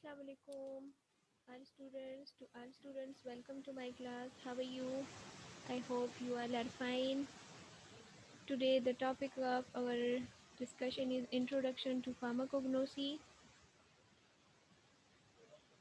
Assalamu alaikum, all students, welcome to my class. How are you? I hope you all are fine. Today, the topic of our discussion is Introduction to Pharmacognosy.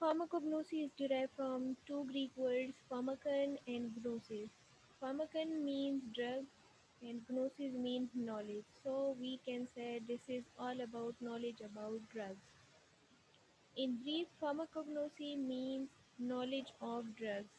pharmacognosy is derived from two Greek words, pharmakon and gnosis. Pharmakon means drug and gnosis means knowledge. So we can say this is all about knowledge about drugs. In brief, pharmacognosy means knowledge of drugs.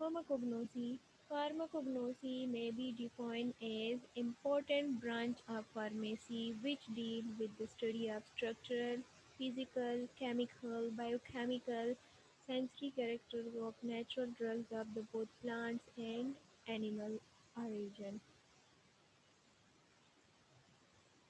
Pharmacognosy. Pharmacognosy may be defined as important branch of pharmacy which deal with the study of structural, physical, chemical, biochemical, sensory characters of natural drugs of the both plants and animal origin.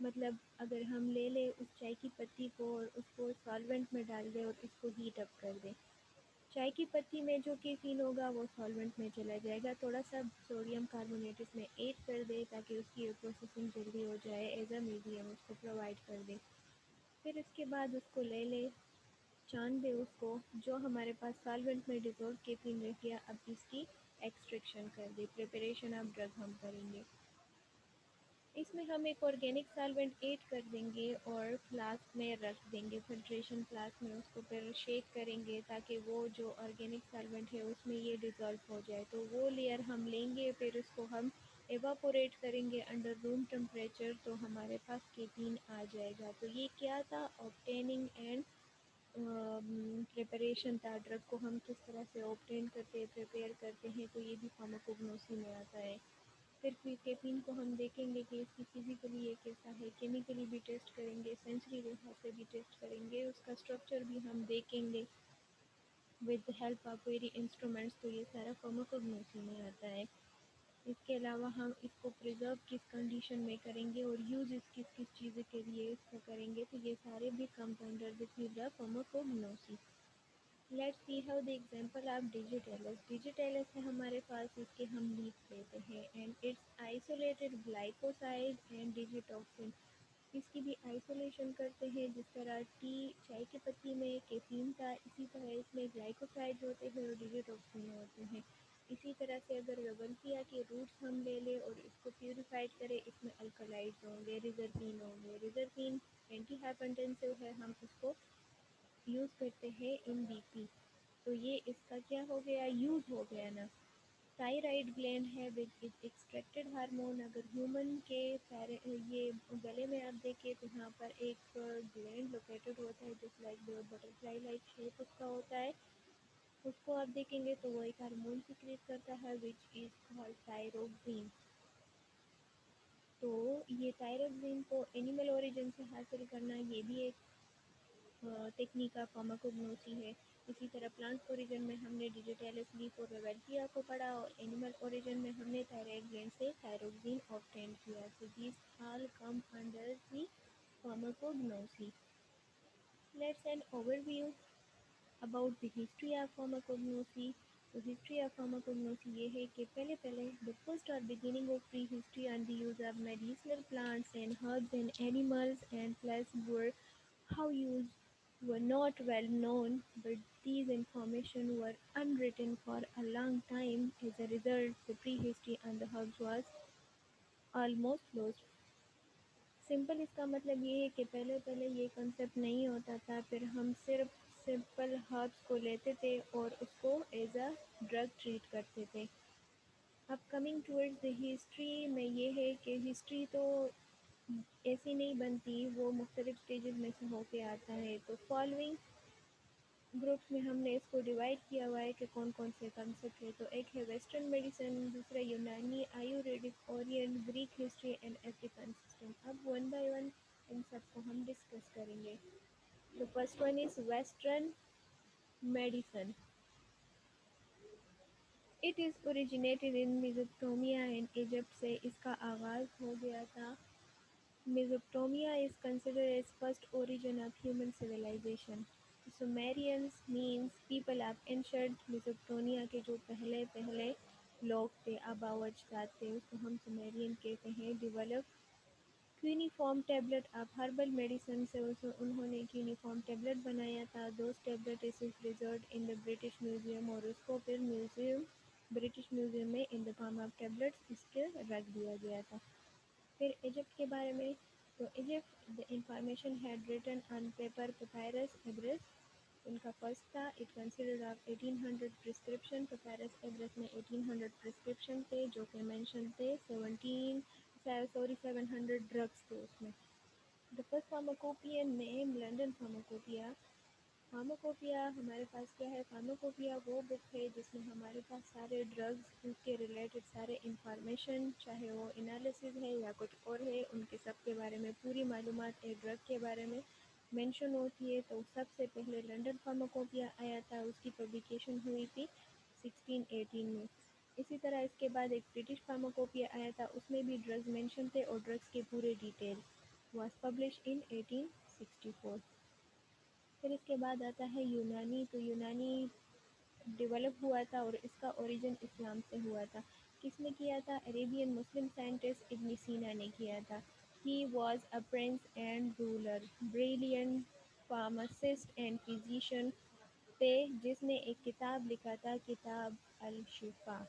مطلب اگر ہم لے لیں اس چائے کی پتی کو اور اس کو سالونٹ میں ڈال دیں اور اس کو ہیٹ اپ کر دیں، چائے کی پتی میں جو کیفین ہوگا وہ سالونٹ میں چلا جائے گا، تھوڑا سا سوڈیم کاربونیٹ اس میں ایڈ کر دے تاکہ اس کی پروسیسنگ جلدی ہو جائے، ایز اے میڈیم اس کو پرووائڈ کر دے۔ پھر اس کے بعد اس کو لے لے، چھان دے اس کو، جو ہمارے پاس سالونٹ میں ڈزولو کیفین رہ گیا اب اس کی ایکسٹریکشن کر دے، پریپریشن آف ڈرگ ہم کریں گے۔ اس میں ہم ایک آرگینک سالوینٹ ایڈ کر دیں گے اور فلاسک میں رکھ دیں گے، فلٹریشن فلاسک میں اس کو پھر شیک کریں گے تاکہ وہ جو آرگینک سالوینٹ ہے اس میں یہ ڈیزولو ہو جائے، تو وہ لیئر ہم لیں گے، پھر اس کو ہم ایواپوریٹ کریں گے انڈر روم ٹمپریچر، تو ہمارے پاس کیٹین آ جائے گا۔ تو یہ کیا تھا؟ آبٹیننگ اینڈ پریپریشن تھا، ڈرگ کو ہم کس طرح سے آبٹین کرتے پریپیئر کرتے ہیں، تو یہ بھی فارماکوگنوسی میں آتا ہے۔ پھر کیفین کو ہم دیکھیں گے کہ اس کی فزیکلی یہ کیسا ہے، کیمیکلی بھی ٹیسٹ کریں گے، سینسری لحاظ سے بھی ٹیسٹ کریں گے، اس کا اسٹرکچر بھی ہم دیکھیں گے with help of very instruments, تو یہ سارا فارماکوگنوسی میں آتا ہے۔ اس کے علاوہ ہم اس کو پریزرو کس کنڈیشن میں کریں گے اور یوز اس کس کس چیزیں کے لیے اس کو کریں گے، تو یہ سارے بھی comes under this field of pharmacognosy. Let's see how the example of digitalis. Digitalis ہے ہمارے پاس، اس کے ہم لیف لیتے ہیں and its isolated glycoside and digitoxin, اس کی بھی آئسولیشن کرتے ہیں، جس طرح ٹی چائے کی پتی میں کیفین تھا، اسی طرح اس میں گلائکوسائڈ ہوتے ہیں اور ڈیجیٹوکسن ہوتے ہیں۔ اسی طرح سے اگر ویولفیا کے روٹس ہم لے لیں اور اس کو پیوریفائڈ کریں، اس میں الکلائڈز ہوں گے، ریزرپین ہوں گے، ریزرپین اینٹی ہائپرٹینسو ہے، ہم اس کو یوز کرتے ہیں ان بی پی، تو یہ اس کا کیا ہو گیا؟ یوز ہو گیا نا۔ تائرائڈ گلینڈ ہے وچ از ایکسکریٹڈ ہارمون، اگر ہیومن کے یہ گلے میں آپ دیکھیں تو یہاں پر ایک گلینڈ لوکیٹڈ ہوتا ہے جس لائک بٹرفلائی لائک شیپ اس کا ہوتا ہے، اس کو آپ دیکھیں گے تو وہ ایک ہارمون سیکریٹ کرتا ہے وچ از کالڈ تائروکسین۔ تو یہ تائروکسین کو اینیمل اوریجن سے حاصل کرنا، یہ بھی ایک ٹیکنیک آف فارماکوگنوسی ہے۔ اسی طرح پلانٹ اوریجن میں ہم نے ڈیجیٹیلس لیف اور ویولفیا کو پڑھا، اور اینیمل اوریجن میں ہم نے تائرائڈ گلینڈ سے تائروکسین آبٹین کیا، so these all come under the pharmacognosy. Let's an overview about the history of pharmacognosy. تو ہسٹری آف pharmacognosy یہ ہے کہ پہلے the first or beginning of prehistory on the use of medicinal plants and herbs and animals and plants were how used were not well known, but these information were unwritten for a long time. As a result, the prehistory on the herbs was almost lost. Simple اس کا مطلب یہ ہے کہ پہلے یہ concept نہیں ہوتا تھا، پھر ہم صرف سمپل ہربس کو لیتے تھے اور اس کو ایز اے ڈرگ ٹریٹ کرتے تھے۔ اب کمنگ ٹورڈز دی ہسٹری میں یہ ہے کہ ہسٹری تو ایسی نہیں بنتی، وہ مختلف اسٹیجز میں سے ہو کے آتا ہے، تو فالوئنگ گروپس میں ہم نے اس کو ڈیوائڈ کیا ہوا ہے کہ کون کون سے کنسیپٹ ہے، تو ایک ہے ویسٹرن میڈیسن، دوسرا Unani, Ayurvedic, orient, Greek history and African system. اب ون بائی ون ان سب کو ہم ڈسکس کریں گے۔ تو first one is western medicine. It is originated in Mesopotamia and Egypt, سے اس کا آغاز ہو گیا تھا۔ میزوپٹومیا is considered as first origin of human civilization. Sumerians means people of ancient Mesopotamia کے جو پہلے لوگ تھے، آباء و اجداد تھے، اس کو ہم سومیرین کہتے ہیں۔ Develop cuneiform tablet of herbal medicine, سے انہوں نے کیونیفارم ٹیبلٹ بنایا تھا، those tablet is preserved in the British Museum, اور اس کو پھر برٹش میوزیم میں in the form of tablets اس کے رکھ دیا گیا تھا۔ پھر ایجپٹ کے بارے میں، تو Egypt the information had written on paper papyrus Ebers ان کا فرسٹ تھا۔ It considered of 1800 prescription, papyrus Ebers میں 1800 پرسکرپشن تھے جو کہ مینشن تھے 700 ڈرگس تھے اس میں۔ The first pharmacopoeia name London pharmacopoeia. Pharmacopoeia ہمارے پاس کیا ہے؟ فارماکوپیا وہ بک ہے جس میں ہمارے پاس سارے ڈرگز اس کے ریلیٹڈ سارے انفارمیشن، چاہے وہ انالیسز ہے یا کچھ اور ہے، ان کے سب کے بارے میں پوری معلومات ایک ڈرگ کے بارے میں مینشن ہوتی ہے۔ تو سب سے پہلے لنڈن فارماکوپیا آیا تھا، اس کی پبلیکیشن ہوئی تھی 1618 میں۔ اسی طرح اس کے بعد ایک برٹش فارماکوپیا آیا تھا، اس میں بھی ڈرگز مینشن تھے اور ڈرگز کے پورے ڈیٹیل۔ was published in 1864. پھر اس کے بعد آتا ہے یونانی. تو یونانی ڈیولپ ہوا تھا اور اس کا اوریجن اسلام سے ہوا تھا. کس نے کیا تھا؟ عربین مسلم سائنٹسٹ ابن سینا نے کیا تھا. He was a prince and ruler brilliant pharmacist and physician تھے جس نے ایک کتاب لکھا تھا کتاب الشفا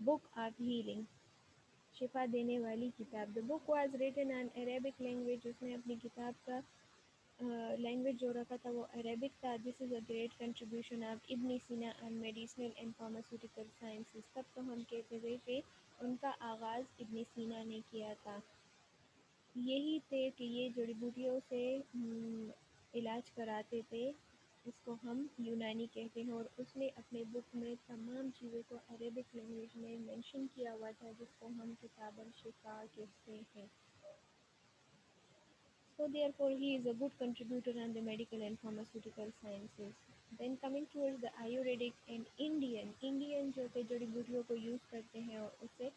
بک آف ہیلنگ شفا دینے والی کتاب. The book was written in Arabic language. اس نے اپنی کتاب کا لینگویج جو رکھا تھا وہ عربک تھا. دس از اے گریٹ کنٹریبیوشن آف ابن سینا ان میڈیسنل اینڈ فارماسیوٹیکل سائنسز. تب تو ہم کہتے تھے کہ ان کا آغاز ابن سینا نے کیا تھا. یہی تھے کہ یہ جڑی بوٹیوں سے علاج کراتے تھے. اس کو ہم یونانی کہتے ہیں اور اس نے اپنے بک میں تمام چیزوں کو عربک لینگویج میں مینشن کیا ہوا تھا جس کو ہم کتاب الشفا کہتے ہیں. So therefore he is a good contributor on the medical and pharmaceutical sciences. Then coming towards the Ayurvedic and Indian جو کہ جڑی بوٹیوں کو یوز کرتے ہیں اور اس سے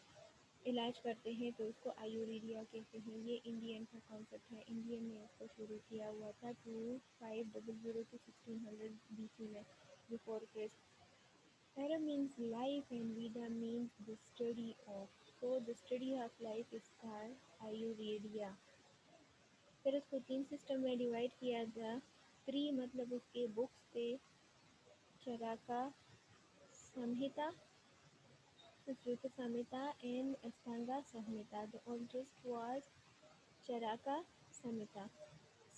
علاج کرتے ہیں تو اس کو آیوریڈیا کہتے ہیں. یہ انڈین کا کانسیپٹ ہے. انڈین نے اس کو شروع کیا ہوا تھا 2500 to 1600 BC میں before Christ. Para means life and Veda means the study of. So the study of life is called Ayurveda. پھر اس کو تین سسٹم میں ڈیوائڈ کیا گیا. تری مطلب اس کے بکس تھے Charaka Samhita Sushruta Samhita and Ashtanga Samhita. The oldest was Charaka Samhita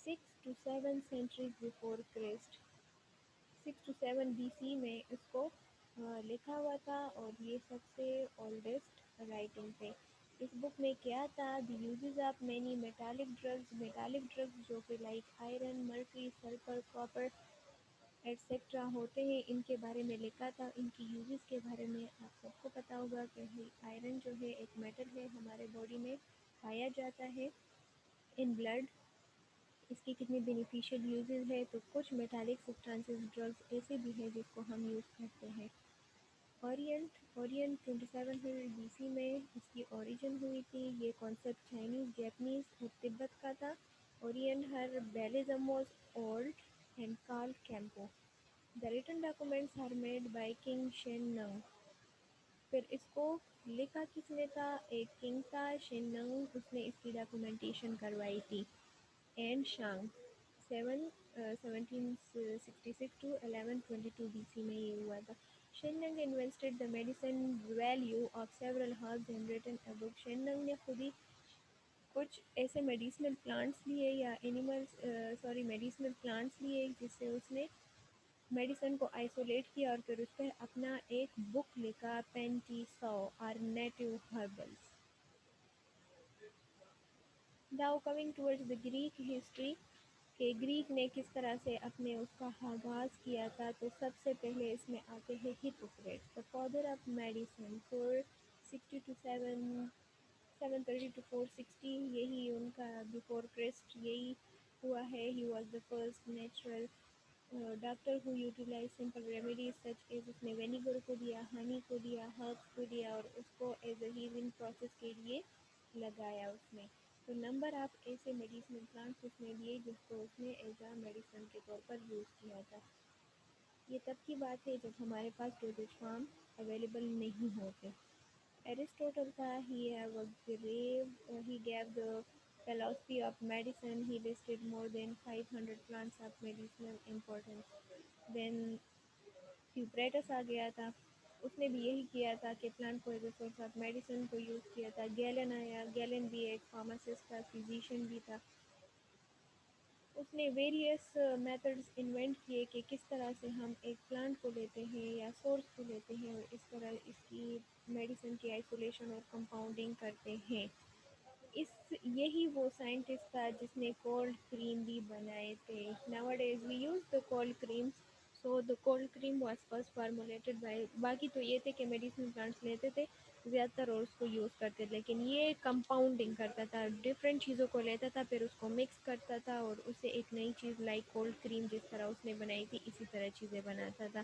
6 to 7 centuries before Christ. 6 to 7 BC میں اس کو لکھا ہوا تھا اور یہ سب سے اولڈسٹ رائٹنگ تھے. اس بک میں کیا تھا؟ The uses of many metallic drugs جو کہ like iron mercury sulphur copper etcetera ہوتے ہیں ان کے بارے میں لکھا تھا. ان کی یوزز کے بارے میں آپ سب کو پتہ ہوگا کہ آئرن جو ہے ایک میٹل ہے ہمارے باڈی میں پایا جاتا ہے ان بلڈ. اس کی کتنی بینیفیشیل یوزز ہے تو کچھ میٹالک سبسٹانسز ڈرگز ایسے بھی ہیں جس کو ہم یوز کرتے ہیں. اورینٹ 2700 BC میں اس کی اوریجن ہوئی تھی. یہ کانسیپٹ چائنیز جیپنیز اور تبت کا تھا. Orient herbalism was old and call Kampo. The written documents are made by king Shennong. پھر اس کو لکھا کس نے تھا؟ ایک کنگ تھا شین ننگ. اس نے اس کی ڈاکومنٹیشن کروائی تھی. اینڈ شانگ 1766 to 1122 BC میں یہ ہوا تھا. Shennong invested the medicine value of several herbs and written a book. Shennong نے خود ہی کچھ ایسے میڈیسنل پلانٹس لیے یا میڈیسنل پلانٹس لیے جس سے اس نے میڈیسن کو آئسولیٹ کیا اور پھر اس پہ اپنا ایک بک لکھا پینٹی سو اور نیٹو herbals. Now coming towards the Greek history کہ گریک نے کس طرح سے اپنے اس کا آغاز کیا تھا تو سب سے پہلے اس میں آتے ہیں Hippocrates the father of medicine 460 to 730 to 460. یہی ان کا بیفور کرسٹ یہی ہوا ہے. he was the first natural doctor who utilized simple remedies such as اس نے وینیگر کو دیا ہنی کو دیا ہربس کو دیا اور اس کو ایز اے ہیلنگ پروسیس کے لیے لگایا اس نے. تو نمبر آف ایسے میڈیسنل پلانٹس اس نے دیے جس کو اس نے ایز اے میڈیسن کے طور پر یوز کیا تھا. یہ تب کی بات ہے جب ہمارے پاس ڈوزیج فارم اویلیبل نہیں ہوتے. ایرسٹوٹل تھا. he gave the philosophy of medicine. He listed more than 500 plants of medicinal importance. Then ہیوپریٹس آ گیا تھا. اس نے بھی یہی کیا تھا کہ پلانٹ کو as a source of medicine کو یوز کیا تھا. گیلن آیا. گیلن بھی ایک فارماسسٹ تھا فزیشین بھی تھا. اس نے ویریئس میتھڈس انوینٹ کیے کہ کس طرح سے ہم ایک پلانٹ کو لیتے ہیں یا سورس کو لیتے ہیں اور اس طرح اس کی میڈیسن کی آئسولیشن اور کمپاؤنڈنگ کرتے ہیں. یہی وہ سائنٹسٹ تھا جس نے کولڈ کریم بھی بنائے تھے. Nowadays we use the cold cream. So the cold cream was first formulated by. باقی تو یہ تھے کہ میڈیسنل پلانٹس لیتے تھے زیادہ تر اور اس کو یوز کرتے تھے لیکن یہ کمپاؤنڈنگ کرتا تھا. ڈفرینٹ چیزوں کو لیتا تھا پھر اس کو مکس کرتا تھا اور اسے ایک نئی چیز لائک کولڈ کریم جس طرح اس نے بنائی تھی اسی طرح چیزیں بناتا تھا.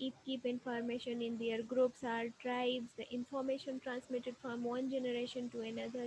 it keep information in their groups or tribes, the information transmitted from one generation to another.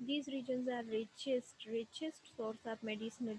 These regions are richest source of medicinal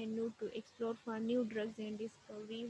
and need to explore for new drugs and discovery.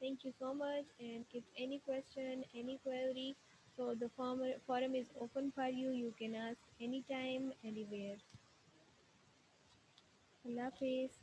Thank you so much, and if any question, any query, so the forum is open for you. You can ask anytime, anywhere. Allah Hafiz.